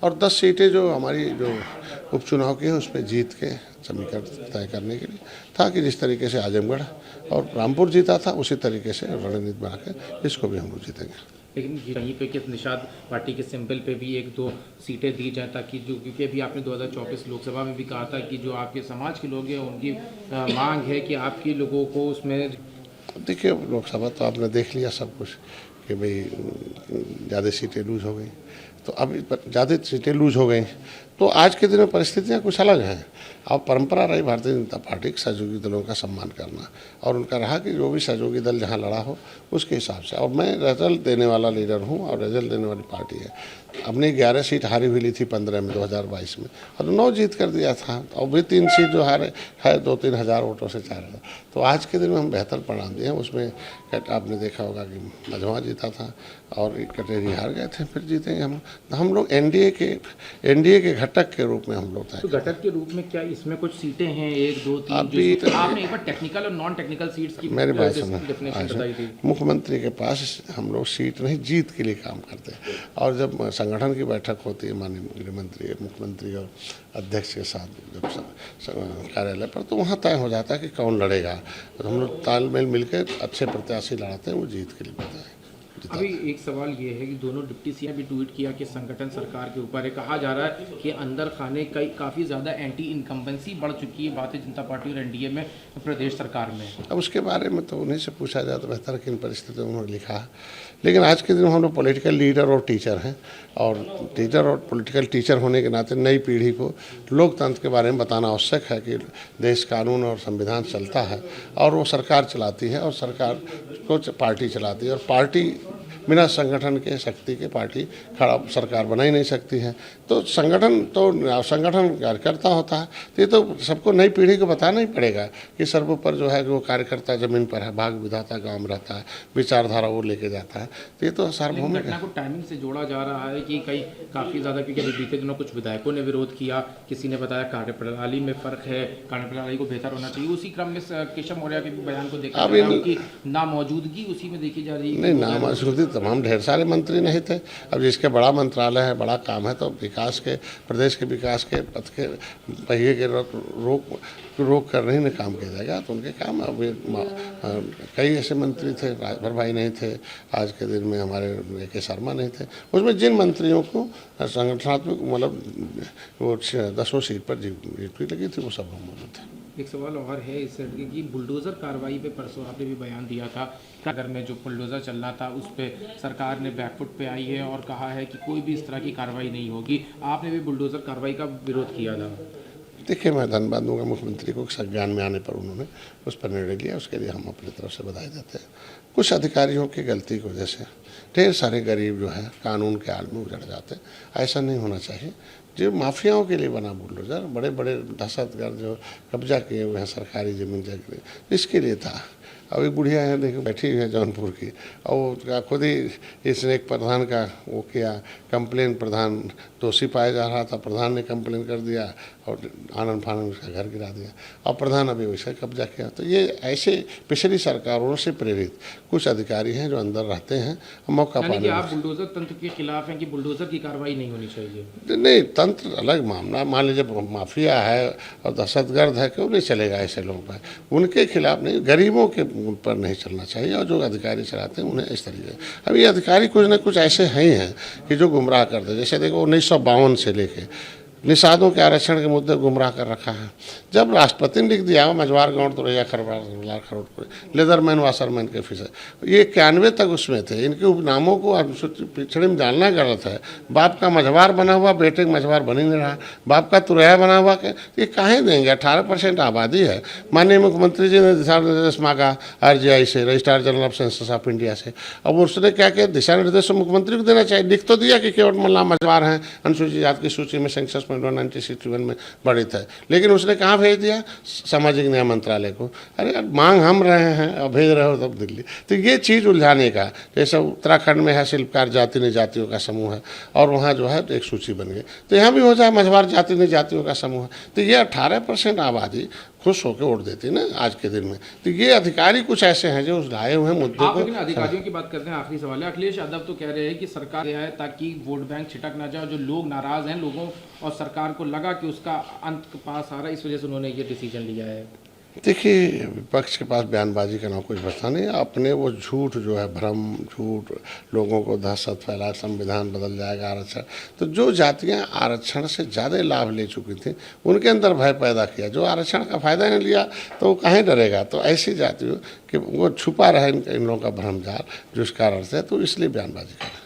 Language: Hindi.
और 10 सीटें जो हमारी जो उपचुनाव की है उसमें जीत के समीकरण तय करने के लिए था कि जिस तरीके से आजमगढ़ और रामपुर जीता था उसी तरीके से रणनीति बना के इसको भी हम लोग जीतेंगे। लेकिन कहीं पे कि निषाद पार्टी के सिंबल पे भी 1-2 सीटें दी जाए ताकि जो, क्योंकि अभी आपने 2024 लोकसभा में भी कहा था कि जो आपके समाज के लोग हैं उनकी मांग है कि आपके लोगों को उसमें। देखिए लोकसभा तो आपने देख लिया सब कुछ कि भाई ज़्यादा सीटें लूज हो गई, तो अब ज़्यादा सीटें लूज हो गई तो आज के दिन में परिस्थितियाँ कुछ अलग हैं। अब परंपरा रही भारतीय जनता पार्टी के सहयोगी दलों का सम्मान करना और उनका रहा कि जो भी सहयोगी दल जहाँ लड़ा हो उसके हिसाब से। और मैं रिजल्ट देने वाला लीडर हूँ और रिजल्ट देने वाली पार्टी है। अपनी 11 सीट हारी हुई ली थी 15 में 2022 में और 9 जीत कर दिया था और भी 3 सीट जो हारे है 2-3 हज़ार वोटों से 4 हज़ार। तो आज के दिन में हम बेहतर परिणाम दिए हैं। उसमें आपने देखा होगा कि मझवा जीता था और कटेरी हार गए थे, फिर जीतेंगे हम लोग एनडीए के घटक के रूप में हम लोग तो घटक के रूप में क्या इसमें कुछ सीटें हैं 1, 2, 3 आपने एक बार टेक्निकल और नॉन टेक्निकल सीट्स की मेरी बात सुनो, बताई थी। मुख्यमंत्री के पास हम लोग सीट नहीं जीत के लिए काम करते हैं और जब संगठन की बैठक होती है माननीय गृहमंत्री मुख्यमंत्री और अध्यक्ष के साथ जब कार्यालय पर तो वहाँ तय हो जाता है कि कौन लड़ेगा। तो हम लोग तालमेल मिलकर अच्छे प्रत्याशी लड़ाते हैं, वो जीत के लिए बताए। अभी एक सवाल ये है कि दोनों डिप्टी सीएम भी ट्वीट किया कि संगठन सरकार के ऊपर है। कहा जा रहा है कि अंदर खाने काफ़ी ज़्यादा एंटी इनकम्बेंसी बढ़ चुकी है भारतीय जनता पार्टी और एनडीए में प्रदेश सरकार में। अब उसके बारे में तो उन्हीं से पूछा जाए तो बेहतर कि इन परिस्थितियों में उन्होंने लिखा है। लेकिन आज के दिन हम लोग पॉलिटिकल लीडर और टीचर हैं और टीचर और पॉलिटिकल टीचर होने के नाते नई पीढ़ी को लोकतंत्र के बारे में बताना आवश्यक है कि देश कानून और संविधान चलता है और वो सरकार चलाती है और सरकार को पार्टी चलाती है और पार्टी बिना संगठन के शक्ति के पार्टी खड़ा सरकार बना ही नहीं सकती है। तो संगठन कार्यकर्ता होता है तो ये तो सबको नई पीढ़ी को बताना ही पड़ेगा कि सर्वोपरि जो है वो कार्यकर्ता जमीन पर है, भाग विधाता गाँव में रहता है, विचारधारा वो लेके जाता है। तो ये तो सार्वभौमिक घटना को टाइमिंग से जोड़ा जा रहा है कि कई काफ़ी ज़्यादा, क्योंकि अभी बीते दिनों कुछ विधायकों ने विरोध किया, किसी ने बताया कार्यप्रणाली में फ़र्क है, कार्यप्रणाली को बेहतर होना चाहिए। उसी क्रम में केशव मौर्य के बयान को देखा उनकी नामौजूदगी उसी में देखी जा रही है। नहीं, नामौजूदगी तमाम ढेर सारे मंत्री नहीं थे। अब जिसके बड़ा मंत्रालय है, बड़ा काम है, तो विकास के प्रदेश के विकास के पथ के पहिए के रोक कर नहीं काम किया जाएगा। तो उनके काम अब कई ऐसे मंत्री थे, राजभर भाई नहीं थे, आज के दिन में हमारे AK शर्मा नहीं थे। उसमें जिन मंत्रियों को संगठनात्मक मतलब वो 10 सीट पर जीत लगी थी वो सब हम मौजूद थे। एक सवाल और है इस कि बुलडोज़र कार्रवाई पे परसों आपने भी बयान दिया था, अगर में जो बुलडोज़र चलना था उस पर सरकार ने बैकफुट पे आई है और कहा है कि कोई भी इस तरह की कार्रवाई नहीं होगी। आपने भी बुलडोज़र कार्रवाई का विरोध किया था। देखिए मैं धन्यवाद दूंगा मुख्यमंत्री को, संज्ञान में आने पर उन्होंने उस पर निर्णय लिया, उसके लिए हम अपनी तरफ से बधाई देते हैं। कुछ अधिकारियों की गलती की वजह से ढेर सारे गरीब जो है कानून के आड़ में उजड़ जाते हैं। ऐसा नहीं होना चाहिए। जो माफियाओं के लिए बना बुलडोजर, बड़े बड़े दहशतगर्द जो कब्जा किए हुए हैं सरकारी ज़मीन जगह, इसके लिए था। अब एक बुढ़िया है देखो बैठी हुई है जौनपुर की, और खुद ही इसने एक प्रधान का वो किया कंप्लेन, प्रधान दोषी पाया जा रहा था, प्रधान ने कंप्लेन कर दिया और आनंद फानंद उसका घर गिरा दिया और प्रधान अभी वैसा कब्जा किया। तो ये ऐसे पिछली सरकारों से प्रेरित कुछ अधिकारी हैं जो अंदर रहते हैं, मौका पाने। आप बुलडोजर तंत्र के खिलाफ हैं कि बुलडोजर की कार्रवाई नहीं होनी चाहिए? नहीं, तंत्र अलग मामला। मान लीजिए माफिया है और दहशतगर्द है, क्यों नहीं चलेगा ऐसे लोगों पर? उनके खिलाफ नहीं, गरीबों के पर नहीं चलना चाहिए और जो अधिकारी चलाते हैं उन्हें इस तरीके। अब ये अधिकारी कुछ न कुछ ऐसे हैं कि जो गुमराह करते। जैसे देखो 1952 से लेके निषादों के आरक्षण के मुद्दे गुमराह कर रखा है। जब राष्ट्रपति ने लिख दिया मझवार गाँव तो रैया खरोट लेदरमैन वाशरमैन के फीस, ये 91 तक उसमें थे। इनके उपनामों को पिछड़े में डालना गलत है। बाप का मझवार बना हुआ, बेटे का मझवार बन ही नहीं रहा। बाप का तुरैया बना हुआ ये काहे देंगे? 18% आबादी है। माननीय मुख्यमंत्री जी ने दिशा निर्देश मांगा RGI से, registrar general of census of India से। अब उसने क्या किया, दिशा निर्देश मुख्यमंत्री को देना चाहिए। लिख तो दिया कि केवट मल्ला मझवार हैं, अनुसूचित जाति की सूची में सेंसस 1961 में बढ़ित है, लेकिन उसने कहाँ भेज दिया? सामाजिक न्याय मंत्रालय को। अरे यार, मांग हम रहे हैं और भेज रहे हो तब दिल्ली। तो ये चीज़ उलझाने का, जैसे उत्तराखंड में है शिल्पकार जाति ने जातियों का समूह है और वहाँ जो है एक सूची बन गई, तो यहाँ भी हो जाए मझवार जाति ने जातियों का समूह है। तो ये 18% आबादी खुश होकर वोट देती ना आज के दिन में। तो ये अधिकारी कुछ ऐसे हैं जो लाए हुए हैं मुद्दों आप को। लेकिन अधिकारियों की बात करते हैं, आखिरी सवाल है। अखिलेश यादव तो कह रहे हैं कि सरकार है ताकि वोट बैंक छिटक ना जाए, जो लोग नाराज हैं, लोगों और सरकार को लगा कि उसका अंत पास आ रहा है, इस वजह से उन्होंने ये डिसीजन लिया है। देखिए, विपक्ष के पास बयानबाजी का ना कुछ बचता नहीं, अपने वो झूठ जो है, भ्रम, झूठ, लोगों को दहशत फैला, संविधान बदल जाएगा, आरक्षण। तो जो जातियां आरक्षण से ज़्यादा लाभ ले चुकी थी उनके अंदर भय पैदा किया। जो आरक्षण का फायदा नहीं लिया तो वो काहे डरेगा। तो ऐसी जातियों कि वो छुपा रहे इन लोगों का भ्रम जाल, जिस कारण से तो इसलिए बयानबाजी करते हैं।